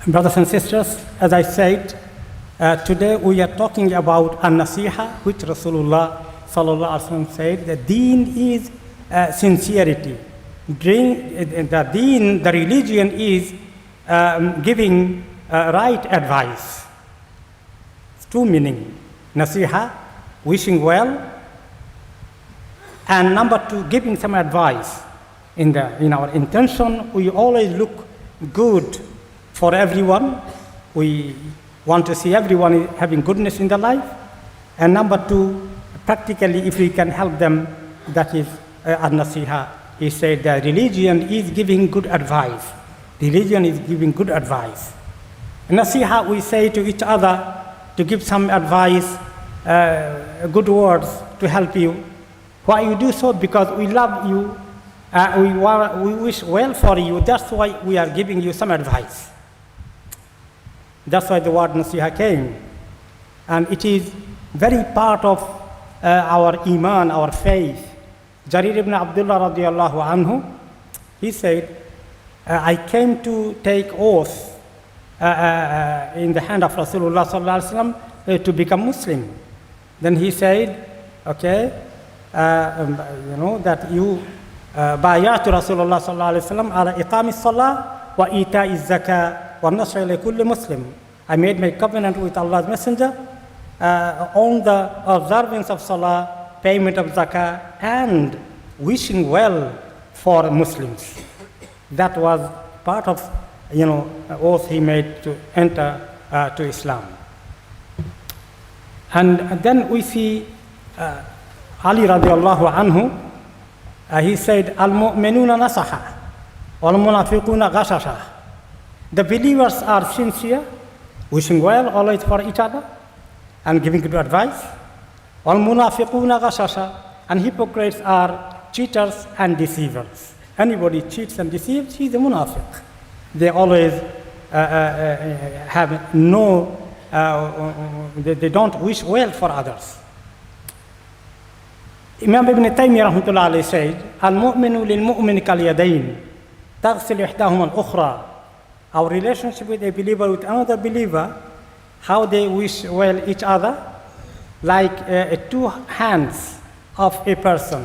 Brothers and sisters, as I said, today we are talking about an-nasiha, which Rasulullah sallallahu alaihi wasallam said, the deen is sincerity. The deen, the religion is giving right advice. It's two meaning. Nasiha, wishing well, and number two, giving some advice. In our intention, we always look good for everyone. We want to see everyone having goodness in their life. And number two, practically, if we can help them, that is an-nasiha. He said that religion is giving good advice. Religion is giving good advice. Nasiha, we say to each other to give some advice, good words to help you. Why you do so? Because we love you, we wish well for you. That's why we are giving you some advice. That's why the word nasiha came. And it is very part of our iman, our faith. Jarir ibn Abdullah radiallahu anhu, he said, I came to take oath in the hand of Rasulullah sallallahu alaihi wasallam to become Muslim. Then he said, okay, that you bayatu Rasulullah sallallahu alaihi wasallam ala iqami salah wa ita'i zakah wa nasr li kulli Muslim. I made my covenant with Allah's Messenger on the observance of salah, payment of zakah, and wishing well for Muslims. That was part of oath he made to enter to Islam. And then we see Ali radiallahu anhu, he said, al-mu'minuna nasaha, wal-munafiquna ghashasha. The believers are sincere, wishing well always for each other, and giving good advice. Wal-munafiquna ghashasha, and hypocrites are cheaters and deceivers. Anybody cheats and deceives, he's a munafiq. They always have they don't wish well for others. Imam Ibn Taymiyyah rahmatullah alayhi said, al-mu'minu lil-mu'mini kal-yadayn, taghsil ihdahuma al-ukhra. Our relationship with a believer with another believer, how they wish well each other, like two hands of a person.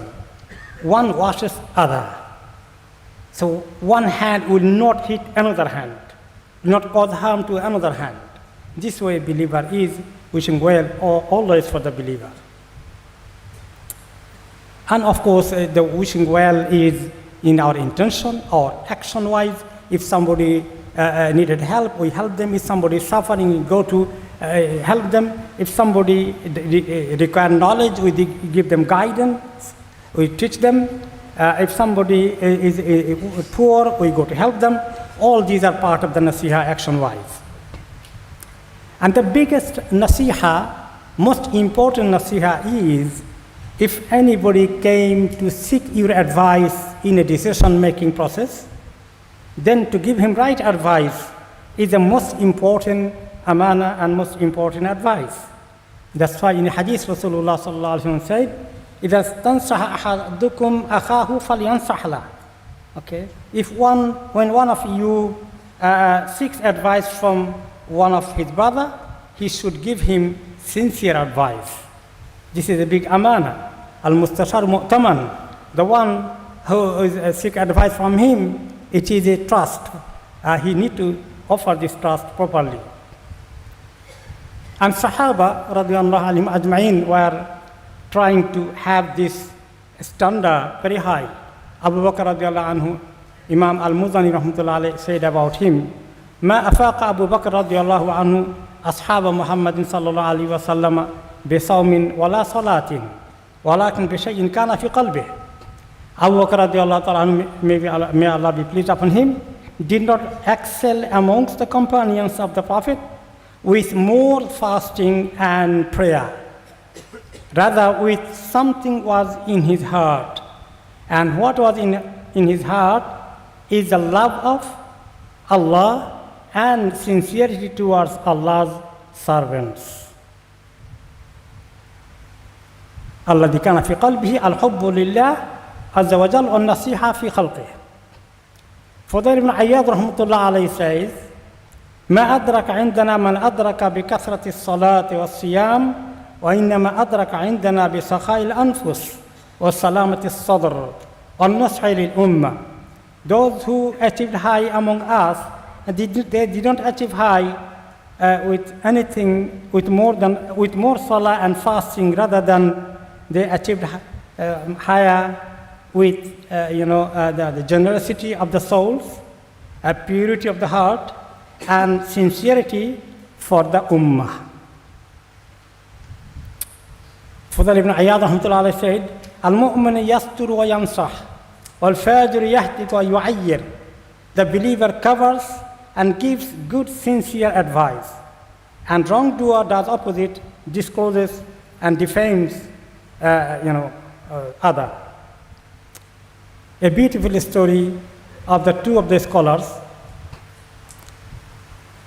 One washes other. So one hand will not hit another hand, will not cause harm to another hand. This way a believer is wishing well always for the believer. And of course, the wishing well is in our intention or action-wise. If somebody needed help, we help them. If somebody is suffering, we go to help them. If somebody requires knowledge, we give them guidance, we teach them. If somebody is poor, we go to help them. All these are part of the nasiha action-wise. And the biggest nasiha, most important nasiha is, if anybody came to seek your advice in a decision-making process, then to give him right advice is the most important amana and most important advice. That's why in the hadith Rasulullah sallallahu alaihi wasallam said, إِذَا اسْتَنْصَحَ أَحَدُكُمْ أَخَاهُ فَلْيَنْصَحْ لَهُ. Okay? When one of you seeks advice from one of his brother, he should give him sincere advice. This is a big amana. Al-mustashar mu'taman. The one who seek advice from him, it is a trust. He need to offer this trust properly. And Sahaba radiyallahu anhum ajma'in were trying to have this standard very high. Abu Bakr radiyallahu anhu, Imam al-Muzani rahmatullah alayhi said about him, ما أفاق أبو بكر رضي الله عنه أصحاب محمد صلى الله عليه وسلم بصوم ولا صلاة ولكن بشيء كان في قلبه. Abu Bakr radiallahu anhu, may Allah be pleased upon him, did not excel amongst the companions of the Prophet with more fasting and prayer. Rather, with something was in his heart. And what was in his heart is the love of Allah and sincerity towards Allah's servants. الذي كان في قلبه الحب لله عز وجل والنصيحة في خلقه. Fudayl ibn Iyad rahmatullah alayhi says, ما أدرك عندنا من أدرك بكثرة الصلاة والصيام وإنما أدرك عندنا بسخاء الأنفس وسلامة الصدر والنصح للأمة. Those who achieved high among us, they didn't achieve high with anything, with more salah and fasting, rather than they achieved higher with the generosity of the souls, purity of the heart, and sincerity for the ummah. Fudal ibn Iyad rahmatullah said, Al-mu'min yastur wa yansah, wal-fajir yahtik wa yu'ayyir. The believer covers and gives good, sincere advice, and wrongdoer does opposite, discloses and defames other. A beautiful story of the two of the scholars.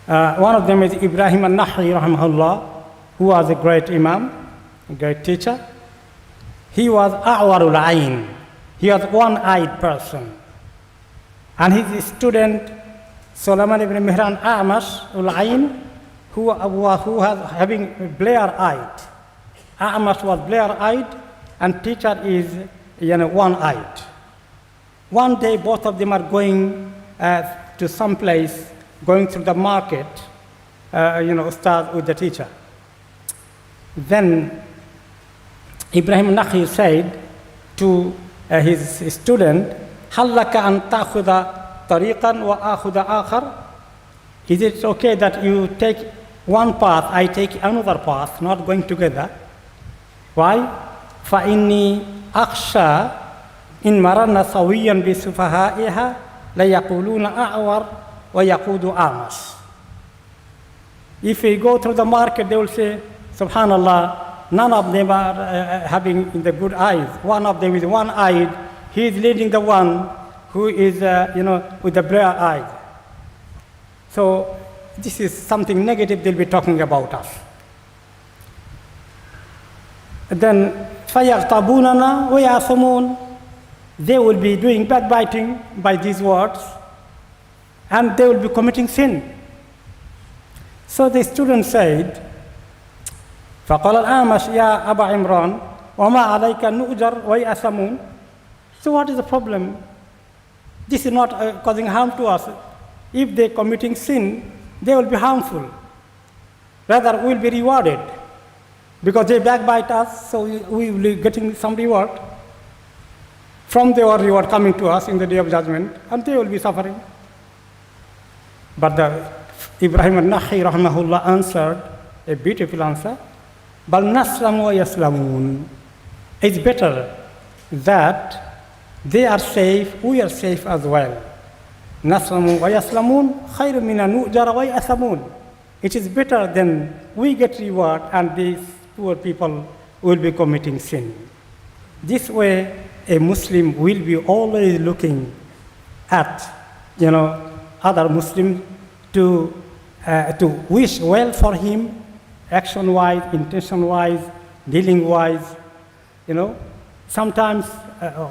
One of them is Ibrahim al-Nahi rahimahullah, who was a great imam, a great teacher. He was a'warul ayn. He was one-eyed person. And his student, Sulaiman ibn Mihran A'mash al-Ayn, who was having blear-eyed. A'mash was blear-eyed, and teacher is one-eyed. One day, both of them are going to some place, going through the market, start with the teacher. Then Ibrahim Nakhi said to his student, هل لك أن تأخذ طريقا وآخذ آخر? Is it okay that you take one path, I take another path, not going together? Why? فإني أخشى إن مررنا سويا بسفهائها ليقولون أعور ويقود أعمش. If we go through the market, they will say, Subhanallah, none of them are having the good eyes. One of them is one-eyed. He is leading the one who is, with the blear eyes. So this is something negative they'll be talking about us. Then فَيَغْتَبُونَنَا وَيَعْصُمُونَ. They will be doing backbiting by these words, and they will be committing sin. So the student said, فَقَالَ الْأَعْمَشُ يَا أَبَا عِمْرَانَ وَمَا عَلَيْكَ نُؤْجَرْ وَيَأْثَمُونَ. So what is the problem? This is not causing harm to us. If they're committing sin, they will be harmful. Rather, we will be rewarded. Because they backbite us, so we will be getting some reward. From their reward coming to us in the day of judgment, and they will be suffering. But the Ibrahim al-Nakhi rahmahullah answered a beautiful answer. Bal naslam wa yaslamun. It's better that they are safe, we are safe as well. Naslamu wa yaslamun khayru min an-nu'jara wa ya'thamun. It is better than we get reward and these poor people will be committing sin. This way, a Muslim will be always looking at, other Muslims to wish well for him, action-wise, intention-wise, dealing-wise. Sometimes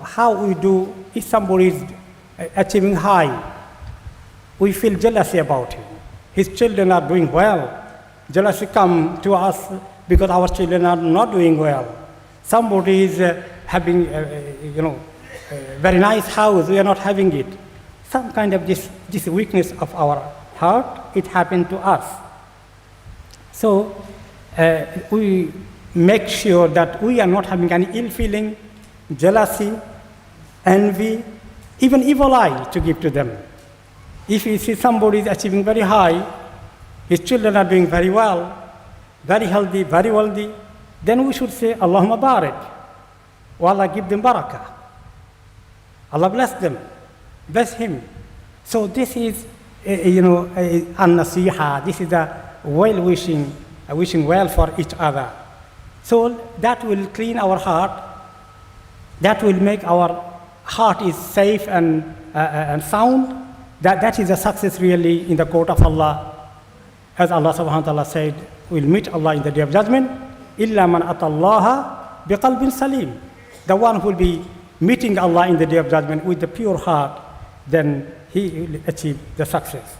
how we do, if somebody is achieving high, we feel jealousy about him. His children are doing well. Jealousy comes to us because our children are not doing well. Somebody is having, very nice house, we are not having it. Some kind of this weakness of our heart, it happened to us. So we make sure that we are not having any ill feeling, jealousy, envy, even evil eye to give to them. If you see somebody is achieving very high, his children are doing very well, very healthy, very wealthy, then we should say, Allahumma barik. Wa Allah give them barakah. Allah bless them, bless him. So this is, an-nasiha. This is a well-wishing, wishing well for each other. So that will clean our heart. That will make our heart is safe and sound. That is a success really in the court of Allah. As Allah subhanahu wa ta'ala said, we'll meet Allah in the day of judgment. إِلَّا مَنْ أَتَى اللَّهَ بِقَلْبٍ سَلِيمٍ. The one who will be meeting Allah in the day of judgment with the pure heart, then he will achieve the success.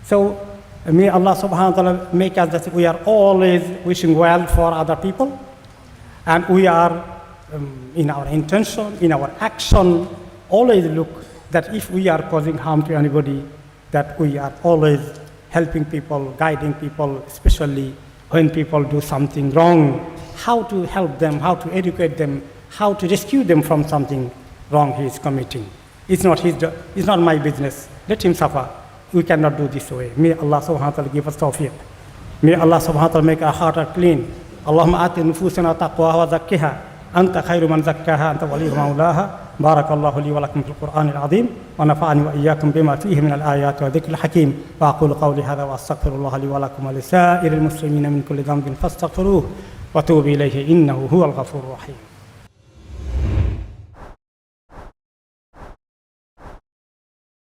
So May Allah subhanahu wa ta'ala make us that we are always wishing well for other people, and we are in our intention, in our action, always look that if we are causing harm to anybody, that we are always helping people, guiding people, especially when people do something wrong, how to help them, how to educate them, how to rescue them from something wrong he is committing. It's not my business. Let him suffer. We cannot do this way. May Allah subhanahu wa ta'ala give us tawfiq. May Allah subhanahu wa ta'ala make our heart clean. Allahumma ati nufusana taqwaha wa zakkiha. Anta khayru man zakkaha, anta waliyyu mawlaha. Barakallahu li wa lakum fil Qur'anil azim. Wa nafa'ani wa iyyakum bima fihi min al-ayati wa dhikril hakim. Wa aqulu qawli hadha wa astaghfirullaha li wa lakum wa li sa'iril muslimina min kulli dhanbin fastaghfiruhu wa tubu ilayhi innahu huwal ghafurur rahim.